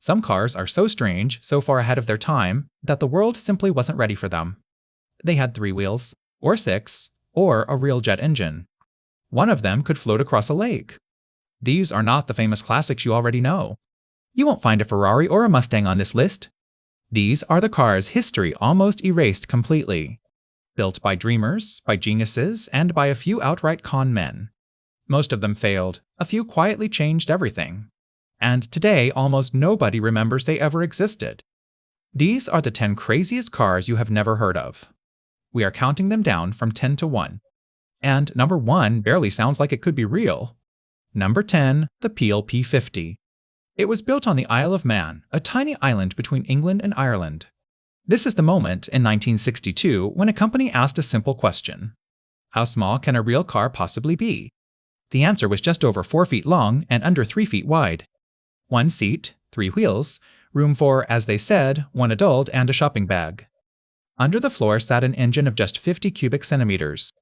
Some cars are so strange, so far ahead of their time, that the world simply wasn't ready for them. They had 3 wheels, or 6, or a real jet engine. One of them could float across a lake. These are not the famous classics you already know. You won't find a Ferrari or a Mustang on this list. These are the cars history almost erased completely. Built by dreamers, by geniuses, and by a few outright con men. Most of them failed, a few quietly changed everything. And today almost nobody remembers they ever existed. These are the 10 craziest cars you have never heard of. We are counting them down from 10 to 1. And number 1 barely sounds like it could be real. Number 10, the Peel P50. It was built on the Isle of Man, a tiny island between England and Ireland. This is the moment in 1962 when a company asked a simple question. How small can a real car possibly be? The answer was just over 4 feet long and under 3 feet wide. 1 seat, 3 wheels, room for, as they said, 1 adult and a shopping bag. Under the floor sat an engine of just 50 cubic centimeters.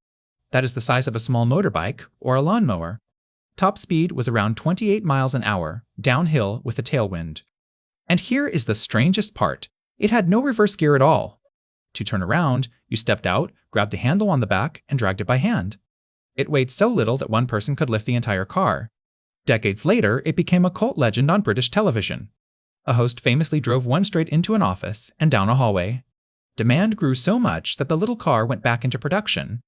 That is the size of a small motorbike or a lawnmower. Top speed was around 28 miles an hour, downhill with a tailwind. And here is the strangest part. It had no reverse gear at all. To turn around, you stepped out, grabbed a handle on the back, and dragged it by hand. It weighed so little that one person could lift the entire car. Decades later, it became a cult legend on British television. A host famously drove one straight into an office and down a hallway. Demand grew so much that the little car went back into production.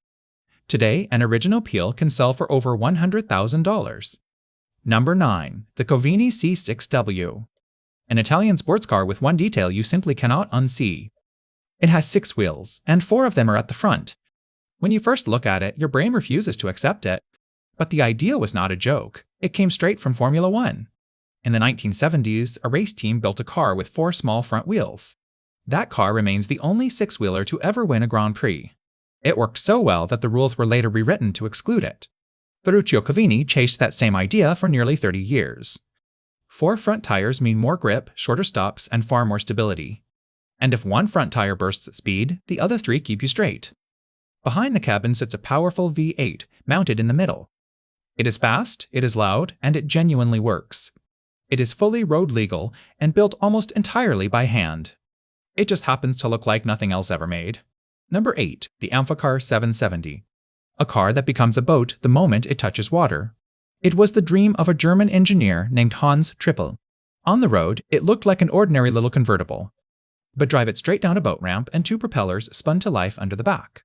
Today, an original Peel can sell for over $100,000. Number 9, the Covini C6W. An Italian sports car with one detail you simply cannot unsee. It has 6 wheels, and 4 of them are at the front. When you first look at it, your brain refuses to accept it. But the idea was not a joke. It came straight from Formula 1. In the 1970s, a race team built a car with 4 small front wheels. That car remains the only 6-wheeler to ever win a Grand Prix. It worked so well that the rules were later rewritten to exclude it. Ferruccio Covini chased that same idea for nearly 30 years. 4 front tires mean more grip, shorter stops, and far more stability. And if one front tire bursts at speed, the other 3 keep you straight. Behind the cabin sits a powerful V8, mounted in the middle. It is fast, it is loud, and it genuinely works. It is fully road legal and built almost entirely by hand. It just happens to look like nothing else ever made. Number 8, the Amphicar 770. A car that becomes a boat the moment it touches water. It was the dream of a German engineer named Hans Trippel. On the road, it looked like an ordinary little convertible. But drive it straight down a boat ramp and 2 propellers spun to life under the back.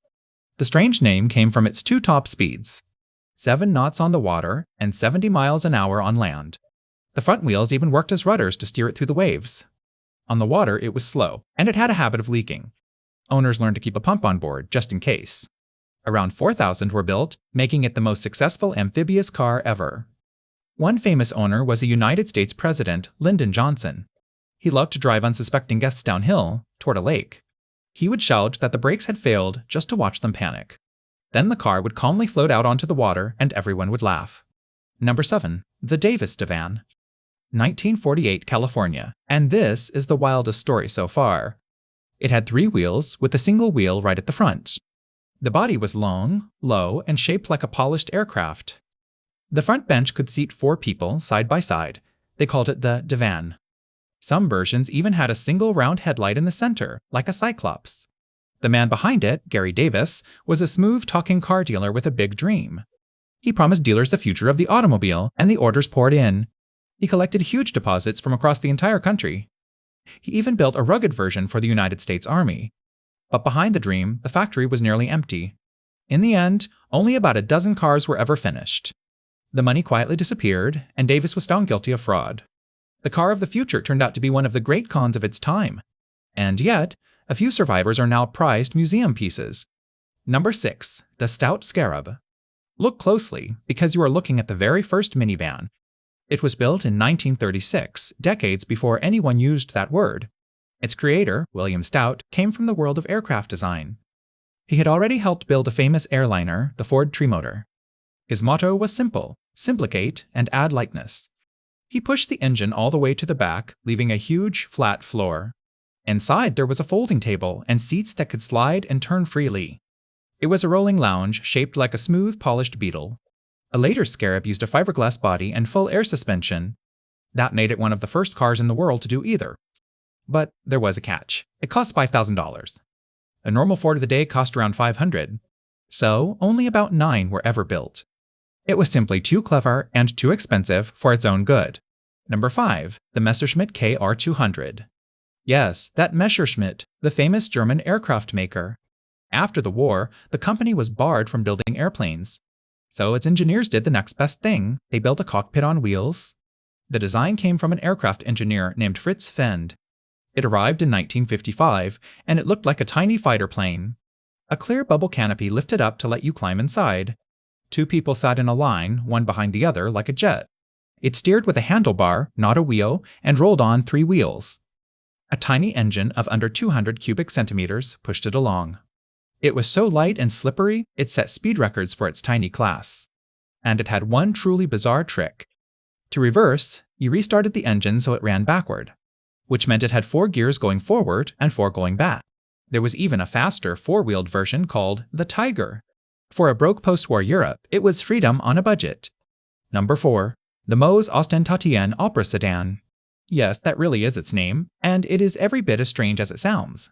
The strange name came from its 2 top speeds. 7 knots on the water and 70 miles an hour on land. The front wheels even worked as rudders to steer it through the waves. On the water, it was slow, and it had a habit of leaking. Owners learned to keep a pump on board, just in case. Around 4,000 were built, making it the most successful amphibious car ever. One famous owner was a United States President, Lyndon Johnson. He loved to drive unsuspecting guests downhill, toward a lake. He would shout that the brakes had failed just to watch them panic. Then the car would calmly float out onto the water and everyone would laugh. Number 7, the Davis Divan. 1948 California, and this is the wildest story so far. It had 3 wheels with a single wheel right at the front. The body was long, low, and shaped like a polished aircraft. The front bench could seat 4 people side by side. They called it the Divan. Some versions even had a single round headlight in the center, like a cyclops. The man behind it, Gary Davis, was a smooth-talking car dealer with a big dream. He promised dealers the future of the automobile, and the orders poured in. He collected huge deposits from across the entire country. He even built a rugged version for the United States Army. But behind the dream, the factory was nearly empty. In the end, only about a dozen cars were ever finished. The money quietly disappeared, and Davis was found guilty of fraud. The car of the future turned out to be one of the great cons of its time. And yet, a few survivors are now prized museum pieces. Number 6, the Stout Scarab. Look closely, because you are looking at the very first minivan. It was built in 1936, decades before anyone used that word. Its creator, William Stout, came from the world of aircraft design. He had already helped build a famous airliner, the Ford Trimotor. His motto was simple: simplicate and add lightness. He pushed the engine all the way to the back, leaving a huge, flat floor. Inside, there was a folding table and seats that could slide and turn freely. It was a rolling lounge shaped like a smooth, polished beetle. A later Scarab used a fiberglass body and full air suspension. That made it one of the first cars in the world to do either. But there was a catch. It cost $5,000. A normal Ford of the day cost around $500, so only about 9 were ever built. It was simply too clever and too expensive for its own good. Number 5. The Messerschmitt KR200. Yes, that Messerschmitt, the famous German aircraft maker. After the war, the company was barred from building airplanes. So its engineers did the next best thing. They built a cockpit on wheels. The design came from an aircraft engineer named Fritz Fend. It arrived in 1955, and it looked like a tiny fighter plane. A clear bubble canopy lifted up to let you climb inside. 2 people sat in a line, one behind the other, like a jet. It steered with a handlebar, not a wheel, and rolled on 3 wheels. A tiny engine of under 200 cubic centimeters pushed it along. It was so light and slippery, it set speed records for its tiny class. And it had one truly bizarre trick. To reverse, you restarted the engine so it ran backward, which meant it had 4 gears going forward and 4 going back. There was even a faster 4-wheeled version called the Tiger. For a broke post-war Europe, it was freedom on a budget. Number 4. The Mohs Opera Sedan. Yes, that really is its name, and it is every bit as strange as it sounds.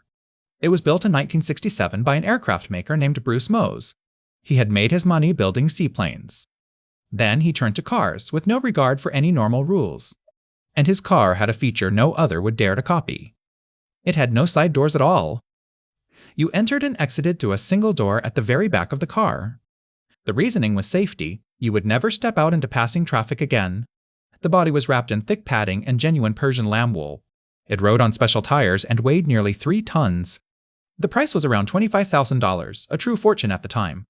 It was built in 1967 by an aircraft maker named Bruce Mohs. He had made his money building seaplanes. Then he turned to cars with no regard for any normal rules. And his car had a feature no other would dare to copy. It had no side doors at all. You entered and exited through a single door at the very back of the car. The reasoning was safety. You would never step out into passing traffic again. The body was wrapped in thick padding and genuine Persian lamb wool. It rode on special tires and weighed nearly 3 tons. The price was around $25,000, a true fortune at the time.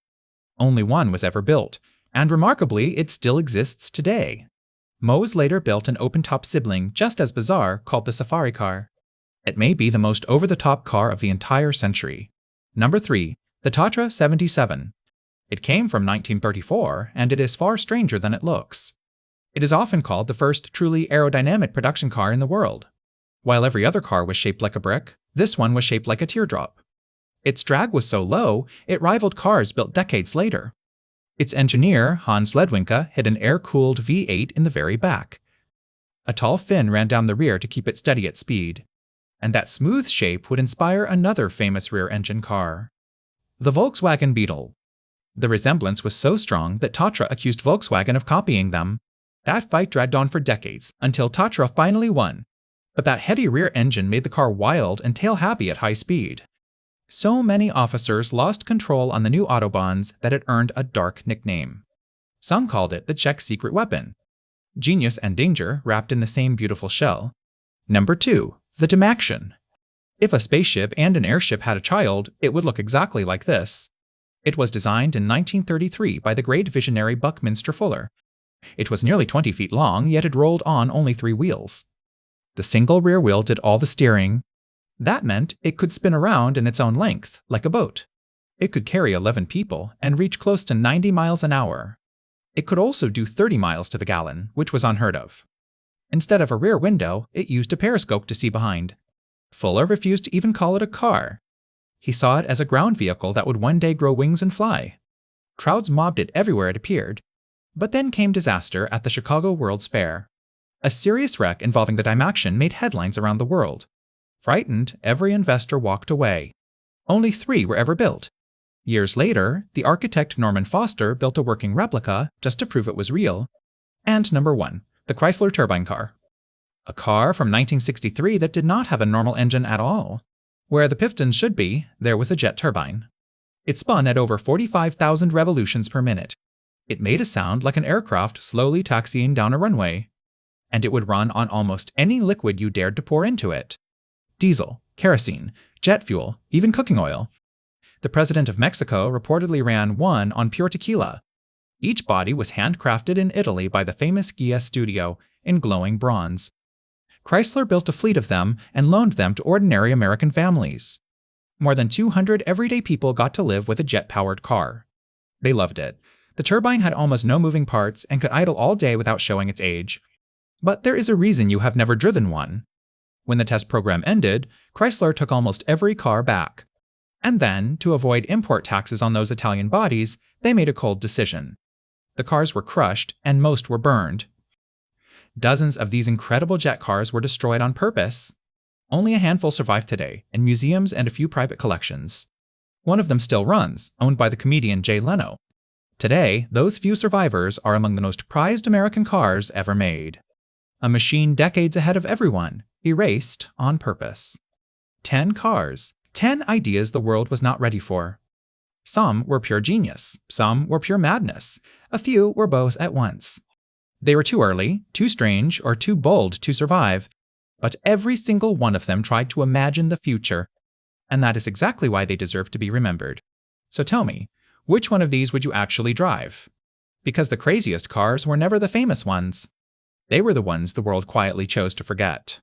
Only one was ever built, and remarkably, it still exists today. Mohs later built an open-top sibling just as bizarre called the Safari car. It may be the most over-the-top car of the entire century. Number 3. The Tatra 77. It came from 1934, and it is far stranger than it looks. It is often called the first truly aerodynamic production car in the world. While every other car was shaped like a brick, this one was shaped like a teardrop. Its drag was so low, it rivaled cars built decades later. Its engineer, Hans Ledwinka, hid an air-cooled V8 in the very back. A tall fin ran down the rear to keep it steady at speed. And that smooth shape would inspire another famous rear-engine car. The Volkswagen Beetle. The resemblance was so strong that Tatra accused Volkswagen of copying them. That fight dragged on for decades, until Tatra finally won. But that heady rear engine made the car wild and tail-happy at high speed. So many officers lost control on the new Autobahns that it earned a dark nickname. Some called it the Czech secret weapon. Genius and danger wrapped in the same beautiful shell. Number 2. The Dymaxion. If a spaceship and an airship had a child, it would look exactly like this. It was designed in 1933 by the great visionary Buckminster Fuller. It was nearly 20 feet long, yet it rolled on only 3 wheels. The single rear wheel did all the steering. That meant it could spin around in its own length, like a boat. It could carry 11 people and reach close to 90 miles an hour. It could also do 30 miles to the gallon, which was unheard of. Instead of a rear window, it used a periscope to see behind. Fuller refused to even call it a car. He saw it as a ground vehicle that would one day grow wings and fly. Crowds mobbed it everywhere it appeared. But then came disaster at the Chicago World's Fair. A serious wreck involving the Dymaxion made headlines around the world. Frightened, every investor walked away. Only 3 were ever built. Years later, the architect Norman Foster built a working replica just to prove it was real. And number 1, the Chrysler Turbine car. A car from 1963 that did not have a normal engine at all. Where the pistons should be, there was a jet turbine. It spun at over 45,000 revolutions per minute. It made a sound like an aircraft slowly taxiing down a runway. And it would run on almost any liquid you dared to pour into it. Diesel, kerosene, jet fuel, even cooking oil. The president of Mexico reportedly ran one on pure tequila. Each body was handcrafted in Italy by the famous Ghia studio in glowing bronze. Chrysler built a fleet of them and loaned them to ordinary American families. More than 200 everyday people got to live with a jet-powered car. They loved it. The turbine had almost no moving parts and could idle all day without showing its age. But there is a reason you have never driven one. When the test program ended, Chrysler took almost every car back. And then, to avoid import taxes on those Italian bodies, they made a cold decision. The cars were crushed and most were burned. Dozens of these incredible jet cars were destroyed on purpose. Only a handful survive today, in museums and a few private collections. One of them still runs, owned by the comedian Jay Leno. Today, those few survivors are among the most prized American cars ever made. A machine decades ahead of everyone, erased on purpose. 10 cars, 10 ideas the world was not ready for. Some were pure genius, some were pure madness, a few were both at once. They were too early, too strange, or too bold to survive, but every single one of them tried to imagine the future, and that is exactly why they deserve to be remembered. So tell me, which one of these would you actually drive? Because the craziest cars were never the famous ones. They were the ones the world quietly chose to forget.